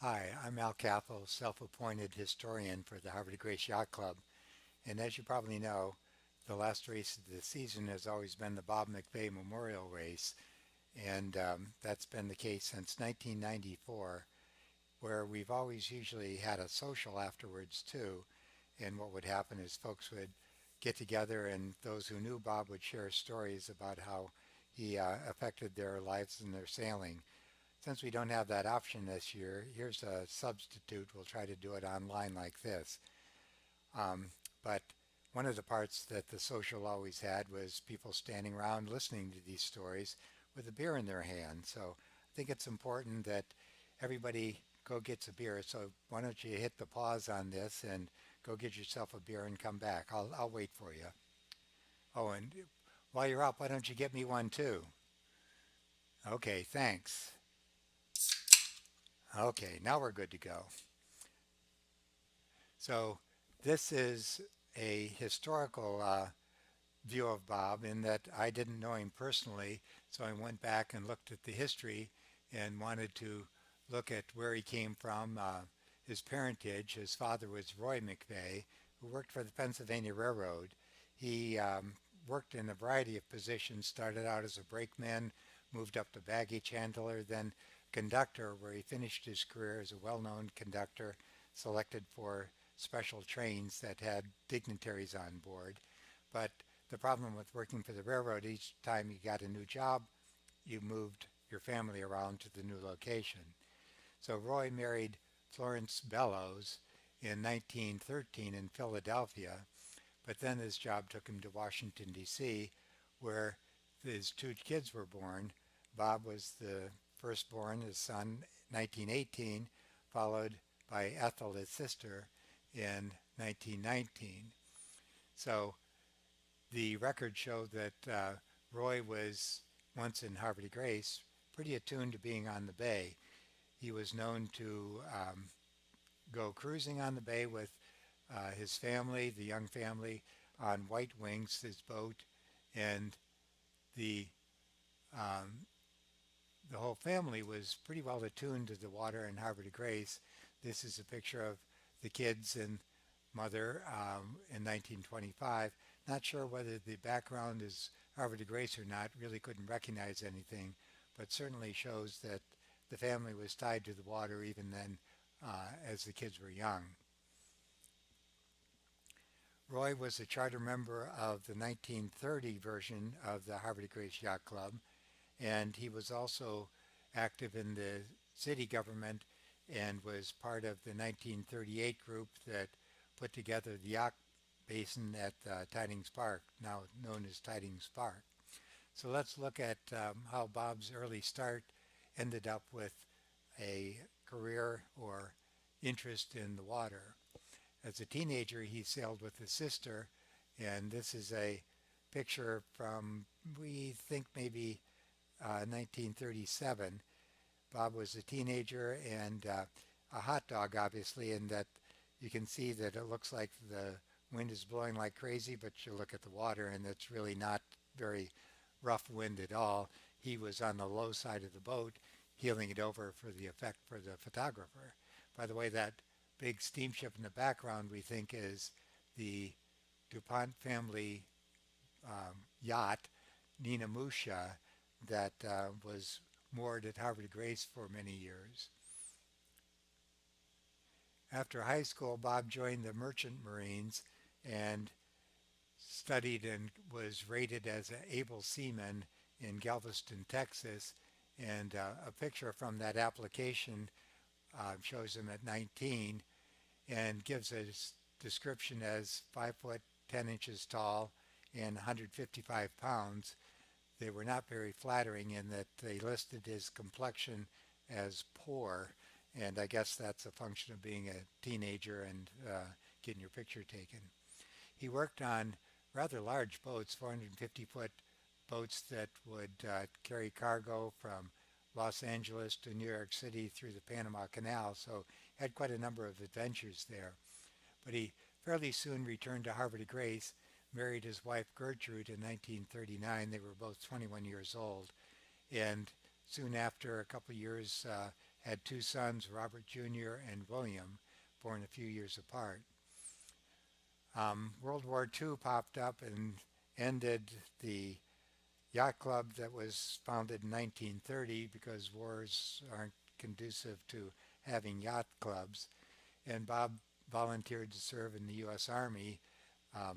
Hi, I'm Al Cathell, self-appointed historian for the Harvard Grace Yacht Club. And as you probably know, the last race of the season has always been the Bob McVey Memorial Race. And that's been the case since 1994, where we've always usually had a social afterwards too. And what would happen is folks would get together and those who knew Bob would share stories about how he affected their lives and their sailing. Since we don't have that option this year, here's a substitute. We'll try to do it online like this. But one of the parts that the social always had was people standing around listening to these stories with a beer in their hand. So I think it's important that everybody go gets a beer. So why don't you hit the pause on this and go get yourself a beer and come back? I'll wait for you. Oh, and while you're up, why don't you get me one too? Okay, thanks. Okay, now we're good to go. So this is a historical view of Bob in that I didn't know him personally, so I went back and looked at the history and wanted to look at where he came from, his parentage. His father was Roy McVey, who worked for the Pennsylvania Railroad. He worked in a variety of positions, started out as a brakeman, moved up to baggage handler, then conductor, where he finished his career as a well-known conductor selected for special trains that had dignitaries on board. But the problem with working for the railroad, each time you got a new job, you moved your family around to the new location. So Roy married Florence Bellows in 1913 in Philadelphia, but then his job took him to Washington, D.C., where his two kids were born. Bob was the firstborn, his son, 1918, followed by Ethel, his sister, in 1919. So the records show that Roy was once in Harvard Grace, pretty attuned to being on the bay. He was known to go cruising on the bay with his family, the young family, on White Wings, his boat, and the um, the whole family was pretty well attuned to the water in Harvard Grace. This is a picture of the kids and mother in 1925. Not sure whether the background is Harvard Grace or not, really couldn't recognize anything, but certainly shows that the family was tied to the water even then as the kids were young. Roy was a charter member of the 1930 version of the Harvard Grace Yacht Club, and he was also active in the city government and was part of the 1938 group that put together the yacht basin at Tidings Park, now known as Tidings Park. So let's look at how Bob's early start ended up with a career or interest in the water. As a teenager, he sailed with his sister, and this is a picture from, we think, maybe 1937. Bob was a teenager and a hot dog, obviously, in that you can see that it looks like the wind is blowing like crazy, but you look at the water and it's really not very rough wind at all. He was on the low side of the boat, heeling it over for the effect for the photographer. By the way, that big steamship in the background we think is the DuPont family yacht, Nina Musha, that was moored at Harvard Grace for many years. After high school, Bob joined the Merchant Marines and studied and was rated as an able seaman in Galveston, Texas. And a picture from that application shows him at 19 and gives a description as 5 foot 10 inches tall and 155 pounds. They were not very flattering in that they listed his complexion as poor, and I guess that's a function of being a teenager and getting your picture taken. He worked on rather large boats, 450-foot boats that would carry cargo from Los Angeles to New York City through the Panama Canal, so had quite a number of adventures there. But he fairly soon returned to Harvard Grace, married his wife Gertrude in 1939. They were both 21 years old, and soon after, a couple of years had two sons, Robert Jr. and William, born a few years apart. World War II popped up and ended the yacht club that was founded in 1930 because wars aren't conducive to having yacht clubs. And Bob volunteered to serve in the U.S. Army,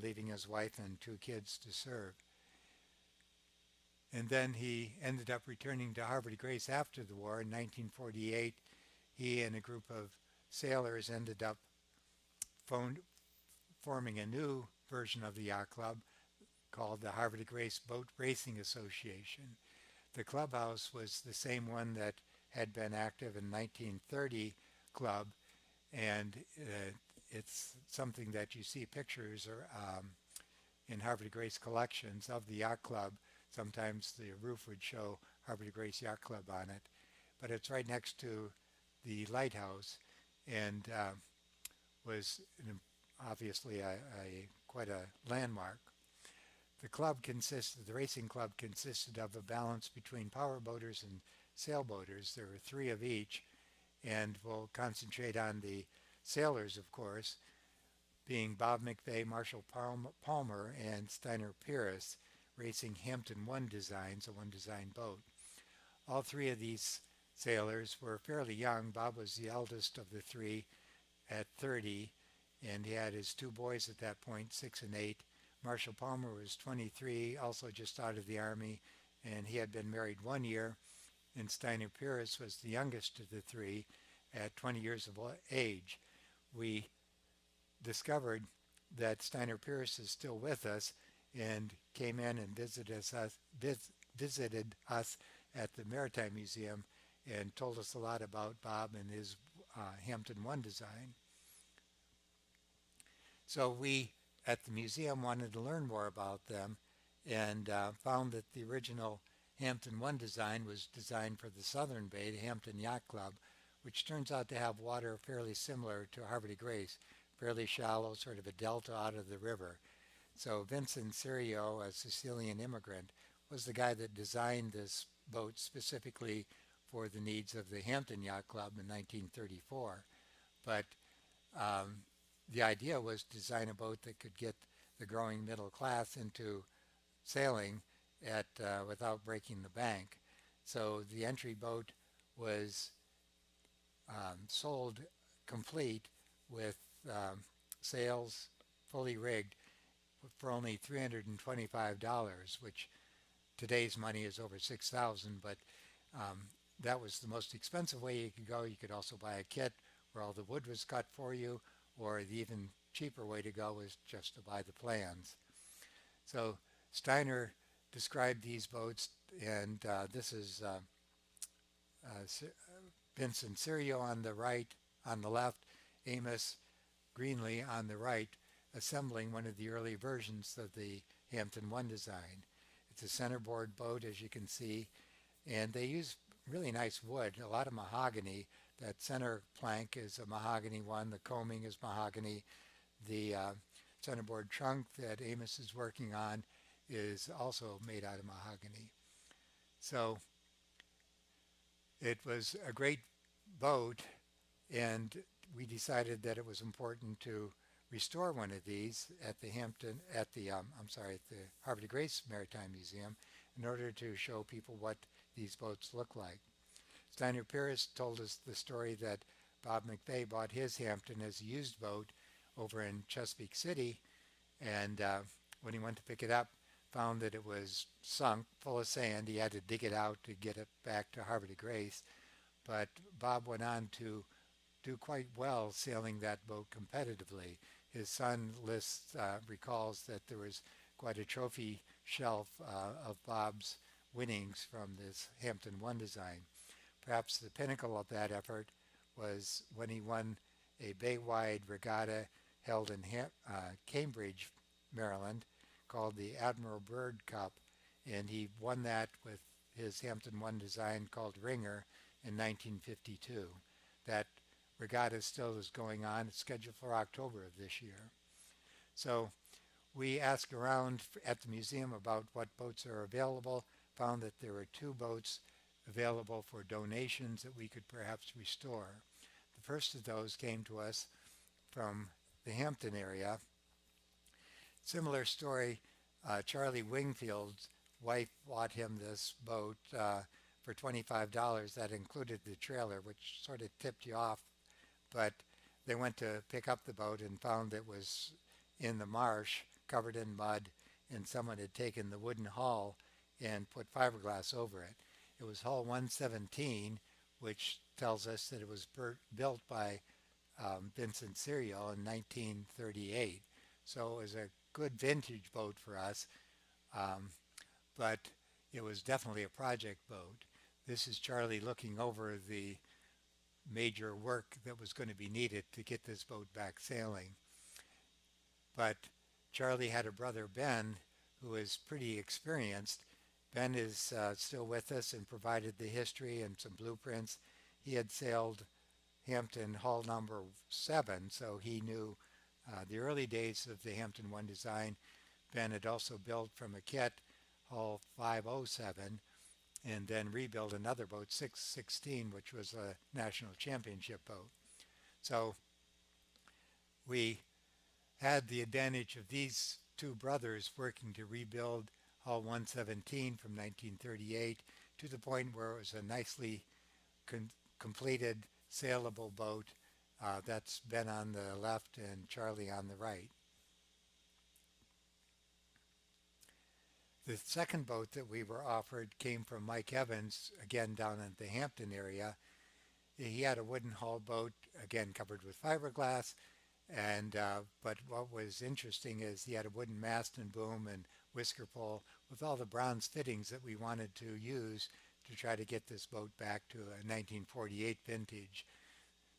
leaving his wife and two kids to serve. And then he ended up returning to Havre de Grace after the war. In 1948, he and a group of sailors ended up forming a new version of the yacht club called the Havre de Grace Boat Racing Association. The clubhouse was the same one that had been active in 1930 club, and it's something that you see pictures or in Havre de Grace collections of the yacht club. Sometimes the roof would show Havre de Grace Yacht Club on it, but it's right next to the lighthouse, and was obviously a quite a landmark. The racing club consisted of a balance between power boaters and sailboaters. There were three of each, and we'll concentrate on the sailors, of course, being Bob McVey, Marshall Palmer, and Steiner Pierce, racing Hampton One designs, a one design boat. All three of these sailors were fairly young. Bob was the eldest of the three at 30, and he had his two boys at that point, 6 and 8. Marshall Palmer was 23, also just out of the Army, and he had been married 1 year. And Steiner Pierce was the youngest of the three at 20 years of age. We discovered that Steiner Pierce is still with us and came in and visited us at the Maritime Museum and told us a lot about Bob and his Hampton One design. So we at the museum wanted to learn more about them and found that the original Hampton One design was designed for the Southern Bay, the Hampton Yacht Club, which turns out to have water fairly similar to Havre de Grace, fairly shallow, sort of a delta out of the river. So Vincent Serio, a Sicilian immigrant, was the guy that designed this boat specifically for the needs of the Hampton Yacht Club in 1934. But the idea was to design a boat that could get the growing middle class into sailing without breaking the bank. So the entry boat was sold complete with sails fully rigged for only $325, which today's money is over $6,000, but that was the most expensive way you could go. You could also buy a kit where all the wood was cut for you, or the even cheaper way to go was just to buy the plans. So Steiner described these boats, and this is Vincent Serio on the right, on the left, Amos Greenlee on the right, assembling one of the early versions of the Hampton One design. It's a centerboard boat, as you can see, and they use really nice wood, a lot of mahogany. That center plank is a mahogany one, the coaming is mahogany. The centerboard trunk that Amos is working on is also made out of mahogany. So it was a great boat, and we decided that it was important to restore one of these at the Havre de Grace Maritime Museum in order to show people what these boats look like. Steiner Pierce told us the story that Bob McVey bought his Hampton as a used boat over in Chesapeake City, and when he went to pick it up, found that it was sunk, full of sand. He had to dig it out to get it back to Havre de Grace, but Bob went on to do quite well sailing that boat competitively. His son recalls that there was quite a trophy shelf of Bob's winnings from this Hampton One design. Perhaps the pinnacle of that effort was when he won a bay-wide regatta held in Cambridge, Maryland, called the Admiral Byrd Cup, and he won that with his Hampton One design called Ringer in 1952. That regatta still is going on. It's scheduled for October of this year. So we asked around at the museum about what boats are available, found that there were two boats available for donations that we could perhaps restore. The first of those came to us from the Hampton area. Similar story, Charlie Wingfield's wife bought him this boat for $25. That included the trailer, which sort of tipped you off. But they went to pick up the boat and found it was in the marsh, covered in mud, and someone had taken the wooden hull and put fiberglass over it. It was hull 117, which tells us that it was built by Vincent Serial in 1938. So it was a good vintage boat for us, um, but it was definitely a project boat. This is Charlie looking over the major work that was going to be needed to get this boat back sailing. But Charlie had a brother, Ben, who is pretty experienced. Ben is still with us and provided the history and some blueprints. He had sailed Hampton hull number 7, so he knew the early days of the Hampton 1 design. Ben had also built from a kit hull 507 and then rebuilt another boat, 616, which was a national championship boat. So we had the advantage of these two brothers working to rebuild hull 117 from 1938 to the point where it was a nicely completed saleable boat. That's Ben on the left and Charlie on the right. The second boat that we were offered came from Mike Evans, again down in the Hampton area. He had a wooden hull boat, again covered with fiberglass, and but what was interesting is he had a wooden mast and boom and whisker pole with all the bronze fittings that we wanted to use to try to get this boat back to a 1948 vintage.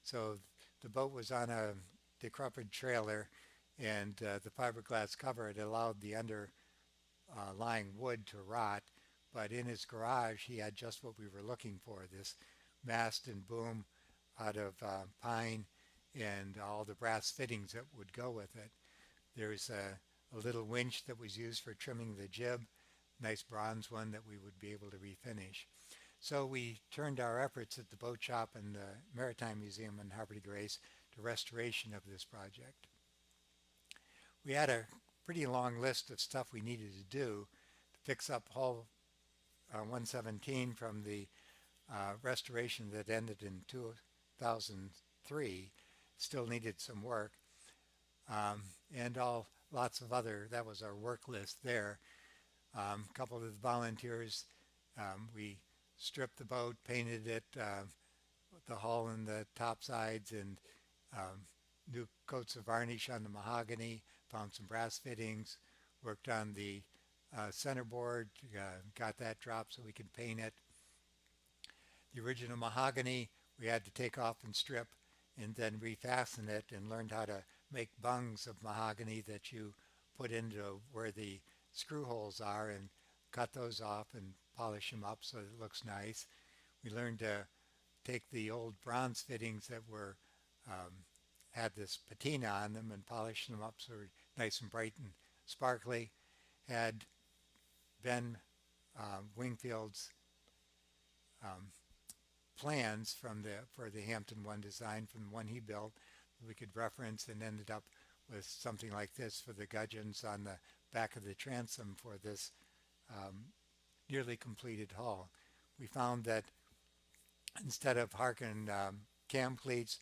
So the boat was on a decrepit trailer, and the fiberglass cover had allowed the underlying wood to rot. But in his garage, he had just what we were looking for, this mast and boom out of pine and all the brass fittings that would go with it. There's a little winch that was used for trimming the jib, nice bronze one that we would be able to refinish. So we turned our efforts at the boat shop and the Maritime Museum in HdGYC to restoration of this project. We had a pretty long list of stuff we needed to do to fix up hull 117 from the restoration that ended in 2003. Still needed some work, and lots of other. That was our work list there. A couple of the volunteers, we stripped the boat, painted it, the hull and the top sides, and new coats of varnish on the mahogany, found some brass fittings, worked on the centerboard, got that dropped so we could paint it. The original mahogany we had to take off and strip and then refasten it, and learned how to make bungs of mahogany that you put into where the screw holes are and cut those off and polish them up so it looks nice. We learned to take the old bronze fittings that were had this patina on them and polish them up so they're nice and bright and sparkly. Had Ben Wingfield's plans for the Hampton 1 design from the one he built we could reference, and ended up with something like this for the gudgeons on the back of the transom for this nearly completed hull. We found that instead of Harkin cam cleats,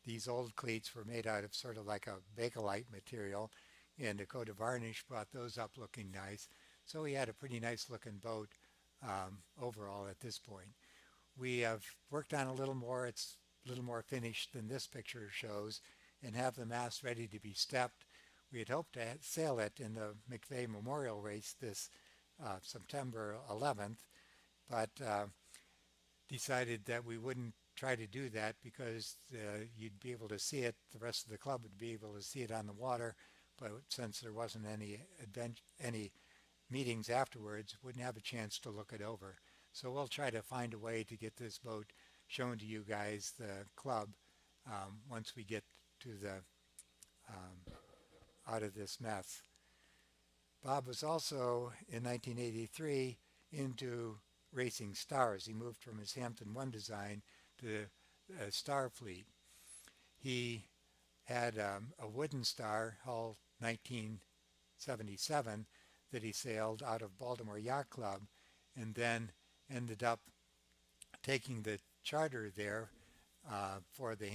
these old cleats were made out of sort of like a Bakelite material, and a coat of varnish brought those up looking nice. So we had a pretty nice looking boat overall at this point. We have worked on a little more. It's a little more finished than this picture shows, and have the mast ready to be stepped. We had hoped to sail it in the McVey Memorial Race this September 11th, but decided that we wouldn't try to do that because you'd be able to see it, the rest of the club would be able to see it on the water, but since there wasn't any meetings afterwards, wouldn't have a chance to look it over. So we'll try to find a way to get this boat shown to you guys, the club, once we get to the out of this mess. Bob was also in 1983 into racing stars. He moved from his Hampton 1 design to a star fleet. He had a wooden star, hull 1977, that he sailed out of Baltimore Yacht Club, and then ended up taking the charter there for the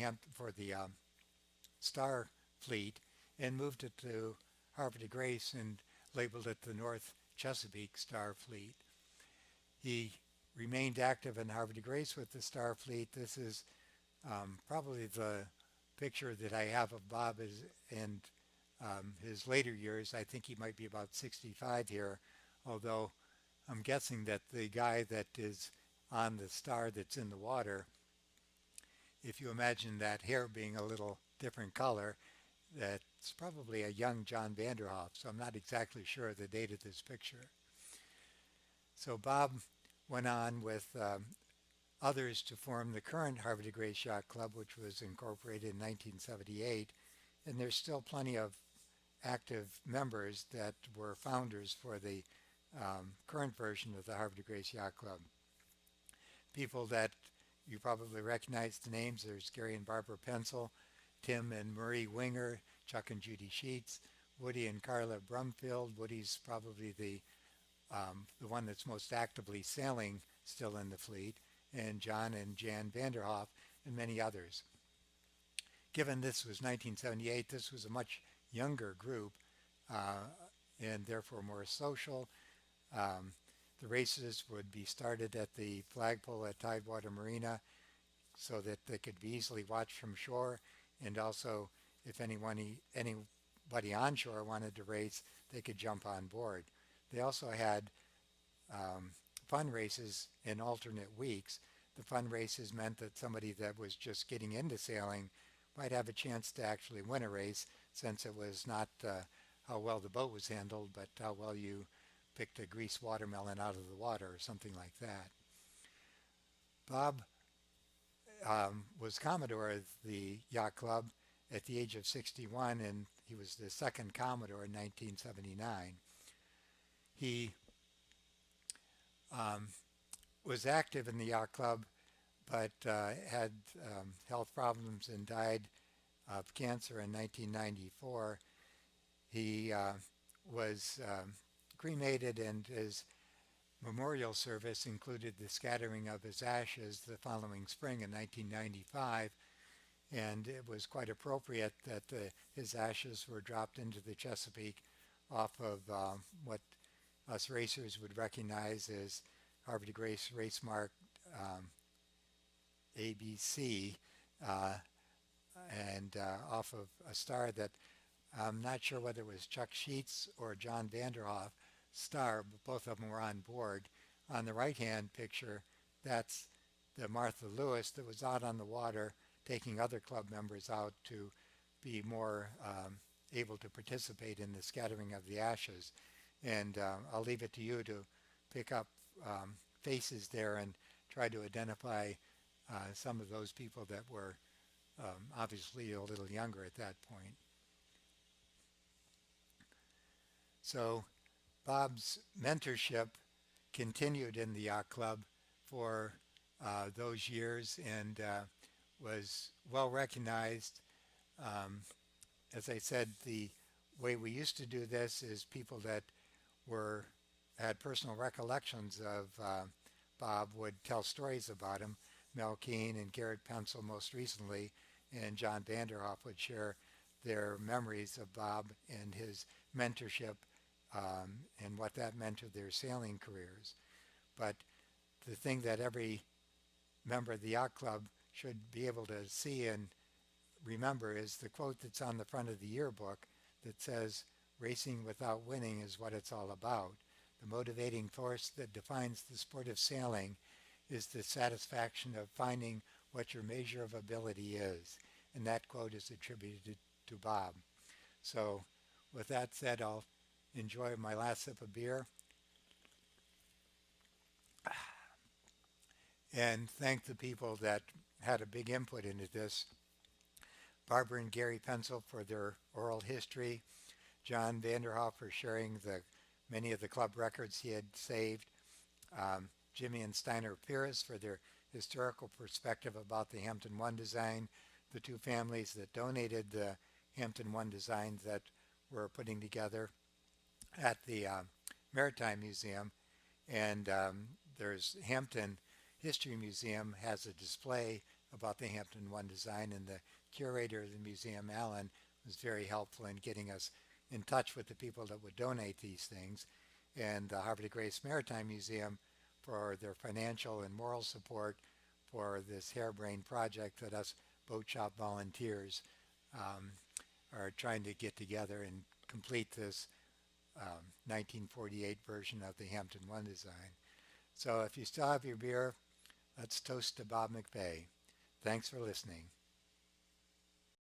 Star Fleet, and moved it to Havre de Grace and labeled it the North Chesapeake Star Fleet. He remained active in Havre de Grace with the Star Fleet. This is probably the picture that I have of Bob in his later years. I think he might be about 65 here, although I'm guessing that the guy that is on the star that's in the water, if you imagine that hair being a little different color, that's probably a young John Vanderhoff, so I'm not exactly sure of the date of this picture. So Bob went on with others to form the current Havre de Grace Yacht Club, which was incorporated in 1978, and there's still plenty of active members that were founders for the current version of the Havre de Grace Yacht Club. People that you probably recognize the names, there's Gary and Barbara Pencil, Tim and Marie Winger, Chuck and Judy Sheets, Woody and Carla Brumfield. Woody's probably the one that's most actively sailing still in the fleet, and John and Jan Vanderhoff, and many others. Given this was 1978, this was a much younger group, and therefore more social. The races would be started at the flagpole at Tidewater Marina so that they could be easily watched from shore, and also if anybody on shore wanted to race, they could jump on board. They also had fun races in alternate weeks. The fun races meant that somebody that was just getting into sailing might have a chance to actually win a race, since it was not how well the boat was handled, but how well you picked a greased watermelon out of the water or something like that. Bob was Commodore of the Yacht Club at the age of 61, and he was the second Commodore in 1979. He was active in the Yacht Club, but had health problems and died of cancer in 1994. He was cremated, and his memorial service included the scattering of his ashes the following spring in 1995, and it was quite appropriate that his ashes were dropped into the Chesapeake off of what us racers would recognize as Havre de Grace race mark ABC, and off of a star that I'm not sure whether it was Chuck Sheets or John Vanderhoff star, but both of them were on board. On the right-hand picture, that's the Martha Lewis that was out on the water taking other club members out to be more able to participate in the scattering of the ashes. And I'll leave it to you to pick up faces there and try to identify some of those people that were obviously a little younger at that point. So Bob's mentorship continued in the yacht club for those years, and was well recognized. As I said, the way we used to do this is people that had personal recollections of Bob would tell stories about him. Mel Keane and Garrett Pencil most recently, and John Vanderhoff would share their memories of Bob and his mentorship, and what that meant to their sailing careers. But the thing that every member of the yacht club should be able to see and remember is the quote that's on the front of the yearbook that says, "Racing without winning is what it's all about. The motivating force that defines the sport of sailing is the satisfaction of finding what your measure of ability is." And that quote is attributed to Bob. So with that said, I'll enjoy my last sip of beer and thank the people that had a big input into this. Barbara and Gary Pencil for their oral history, John Vanderhoff for sharing many of the club records he had saved, Jimmy and Steiner Pierce for their historical perspective about the Hampton One design, the two families that donated the Hampton One designs that we're putting together at the Maritime Museum, and there's Hampton History Museum has a display about the Hampton One design, and the curator of the museum, Alan, was very helpful in getting us in touch with the people that would donate these things, and the Havre de Grace Maritime Museum for their financial and moral support for this harebrained project that us boat shop volunteers um, are trying to get together and complete this 1948 version of the Hampton One design. So if you still have your beer, let's toast to Bob McVey. Thanks for listening.